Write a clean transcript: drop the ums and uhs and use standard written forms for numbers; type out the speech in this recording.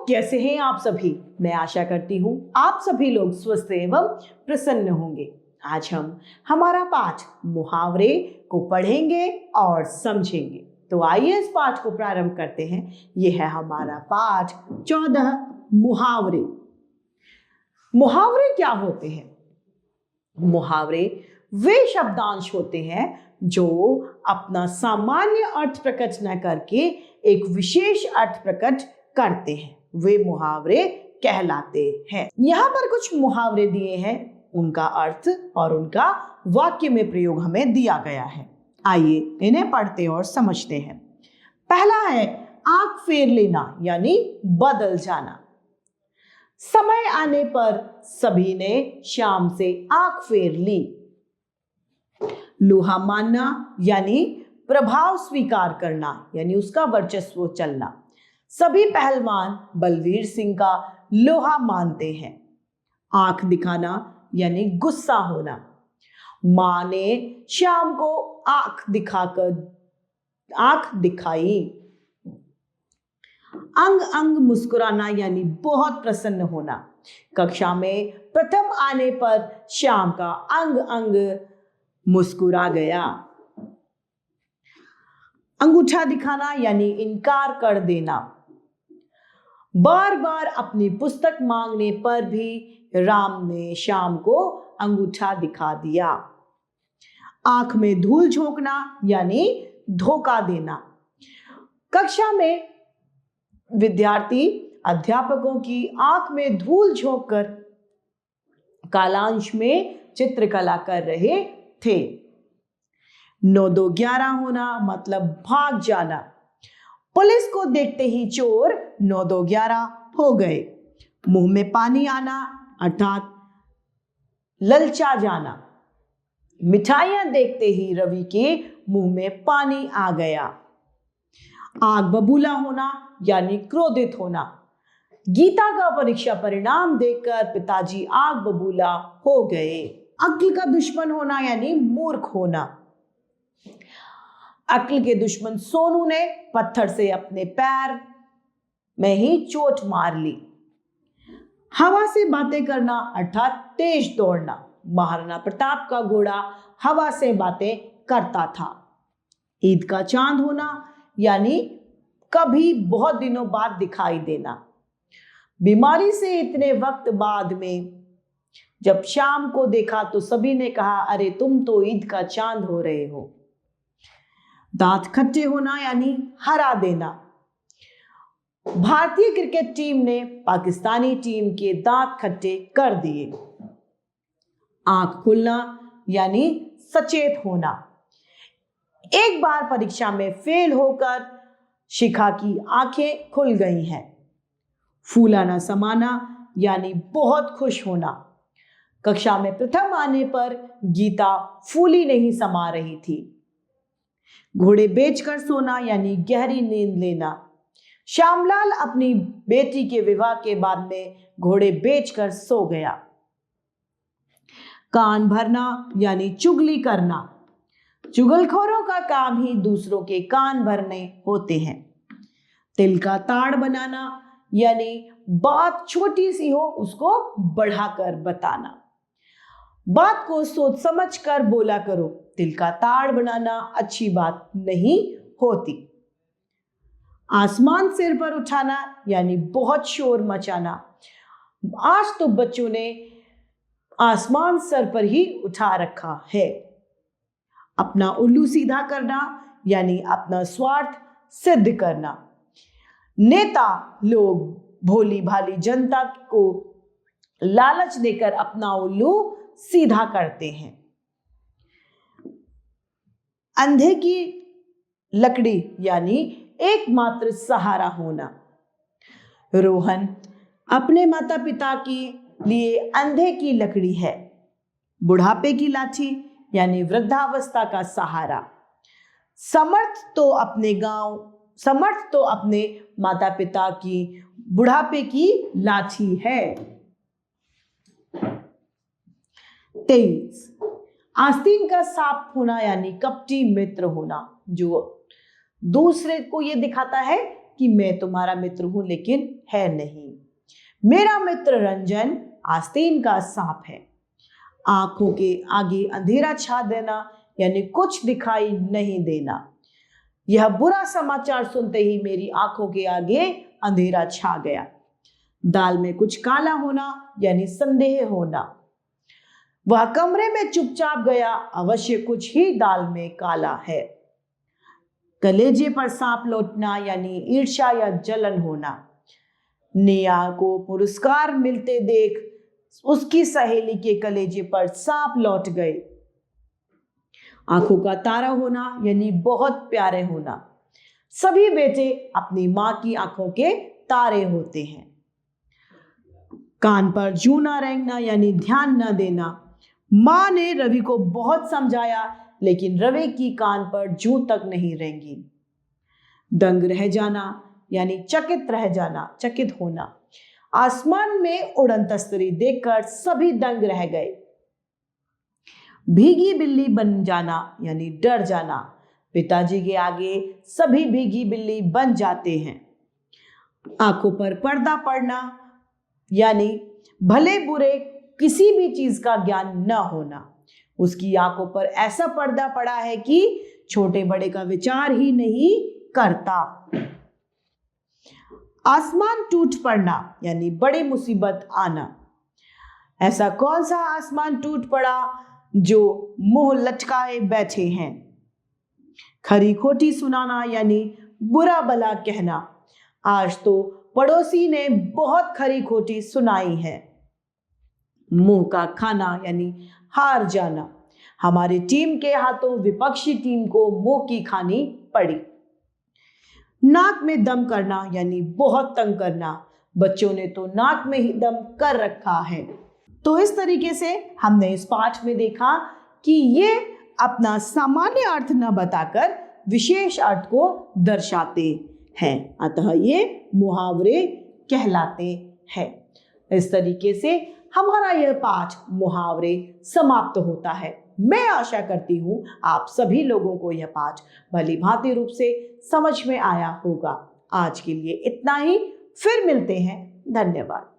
कैसे हैं आप सभी? मैं आशा करती हूँ आप सभी लोग स्वस्थ एवं प्रसन्न होंगे। आज हम हमारा पाठ मुहावरे को पढ़ेंगे और समझेंगे। तो आइए इस पाठ को प्रारंभ करते हैं। यह है हमारा पाठ 14 मुहावरे। मुहावरे क्या होते हैं? मुहावरे वे शब्दांश होते हैं जो अपना सामान्य अर्थ प्रकट न करके एक विशेष अर्थ प्रकट करते हैं, वे मुहावरे कहलाते हैं। यहाँ पर कुछ मुहावरे दिए हैं, उनका अर्थ और उनका वाक्य में प्रयोग हमें दिया गया है। आइए इन्हें पढ़ते और समझते हैं। पहला है आंख फेर लेना यानी बदल जाना। समय आने पर सभी ने शाम से आंख फेर ली। लोहा मानना यानी प्रभाव स्वीकार करना यानी उसका वर्चस्व चलना। सभी पहलवान बलवीर सिंह का लोहा मानते हैं। आंख दिखाना यानी गुस्सा होना। मां ने शाम को आंख दिखाई। अंग अंग मुस्कुराना यानी बहुत प्रसन्न होना। कक्षा में प्रथम आने पर शाम का अंग अंग मुस्कुरा गया। अंगूठा दिखाना यानी इनकार कर देना। बार बार अपनी पुस्तक मांगने पर भी राम ने शाम को अंगूठा दिखा दिया। आंख में धूल झोंकना यानी धोखा देना। कक्षा में विद्यार्थी अध्यापकों की आंख में धूल झोंककर कालांश में चित्रकला कर रहे थे। 9-2-11 होना मतलब भाग जाना। पुलिस को देखते ही चोर 9-2-11 हो गए। मुंह में पानी आना अर्थात ललचा जाना। मिठाइयां देखते ही रवि के मुंह में पानी आ गया। आग बबूला होना यानी क्रोधित होना। गीता का परीक्षा परिणाम देखकर पिताजी आग बबूला हो गए। अक्ल का दुश्मन होना यानी मूर्ख होना। अक्ल के दुश्मन सोनू ने पत्थर से अपने पैर में ही चोट मार ली। हवा से बातें करना अर्थात तेज दौड़ना। महाराणा प्रताप का घोड़ा हवा से बातें करता था। ईद का चांद होना यानी कभी बहुत दिनों बाद दिखाई देना। बीमारी से इतने वक्त बाद में जब शाम को देखा तो सभी ने कहा, अरे तुम तो ईद का चांद हो रहे हो। दांत खट्टे होना यानी हरा देना। भारतीय क्रिकेट टीम ने पाकिस्तानी टीम के दांत खट्टे कर दिए। आंख खुलना यानी सचेत होना। एक बार परीक्षा में फेल होकर शिखा की आंखें खुल गई हैं। फूलाना समाना यानी बहुत खुश होना। कक्षा में प्रथम आने पर गीता फूली नहीं समा रही थी। घोड़े बेचकर सोना यानी गहरी नींद लेना। श्यामलाल अपनी बेटी के विवाह के बाद में घोड़े बेचकर सो गया। कान भरना यानी चुगली करना। चुगलखोरों का काम ही दूसरों के कान भरने होते हैं। तिल का ताड़ बनाना यानी बात छोटी सी हो उसको बढ़ाकर बताना। बात को सोच समझ कर बोला करो। तिल का ताड़ बनाना अच्छी बात नहीं होती। आसमान सिर पर उठाना यानी बहुत शोर मचाना। आज तो बच्चों ने आसमान सर पर ही उठा रखा है। अपना उल्लू सीधा करना यानी अपना स्वार्थ सिद्ध करना। नेता लोग भोली भाली जनता को लालच देकर अपना उल्लू सीधा करते हैं। अंधे की लकड़ी यानी एकमात्र सहारा होना। रोहन अपने माता पिता के लिए अंधे की लकड़ी है। बुढ़ापे की लाठी यानी वृद्धावस्था का सहारा। समर्थ तो अपने माता पिता की बुढ़ापे की लाठी है। 23 आस्तीन का सांप होना यानी कपटी मित्र होना, जो दूसरे को ये दिखाता है कि मैं तुम्हारा मित्र हूं लेकिन है नहीं। मेरा मित्र रंजन आस्तीन का सांप है। आंखों के आगे अंधेरा छा देना यानी कुछ दिखाई नहीं देना। यह बुरा समाचार सुनते ही मेरी आंखों के आगे अंधेरा छा गया। दाल में कुछ काला होना यानी संदेह होना। वह कमरे में चुपचाप गया, अवश्य कुछ ही दाल में काला है। कलेजे पर सांप लौटना यानी ईर्ष्या या जलन होना। नेहा को पुरस्कार मिलते देख उसकी सहेली के कलेजे पर सांप लौट गए। आंखों का तारा होना यानी बहुत प्यारे होना। सभी बेटे अपनी मां की आंखों के तारे होते हैं। कान पर जूं ना रेंगना यानी ध्यान न देना। मां ने रवि को बहुत समझाया लेकिन रवि की कान पर जूं तक नहीं रेंगी। दंग रह जाना यानी चकित रह जाना, चकित होना। आसमान में उड़न तस्तरी देखकर सभी दंग रह गए। भीगी बिल्ली बन जाना यानी डर जाना। पिताजी के आगे सभी भीगी बिल्ली बन जाते हैं। आंखों पर पर्दा पड़ना यानी भले बुरे किसी भी चीज का ज्ञान न होना। उसकी आंखों पर ऐसा पर्दा पड़ा है कि छोटे बड़े का विचार ही नहीं करता। आसमान टूट पड़ना यानी बड़ी मुसीबत आना। ऐसा कौन सा आसमान टूट पड़ा जो मुंह लटकाए बैठे हैं। खरी खोटी सुनाना यानी बुरा भला कहना। आज तो पड़ोसी ने बहुत खरी खोटी सुनाई है। मुंह का खाना यानी हार जाना। हमारी टीम के हाथों विपक्षी टीम को मुंह की खानी पड़ी। नाक में दम करना यानी बहुत तंग करना। बच्चों ने तो नाक में ही दम कर रखा है। तो इस तरीके से हमने इस पाठ में देखा कि ये अपना सामान्य अर्थ न बताकर विशेष अर्थ को दर्शाते हैं, अतः ये मुहावरे कहलाते हैं। इस तरीके से हमारा यह पाठ मुहावरे समाप्त होता है। मैं आशा करती हूँ आप सभी लोगों को यह पाठ भली भांति रूप से समझ में आया होगा। आज के लिए इतना ही, फिर मिलते हैं। धन्यवाद।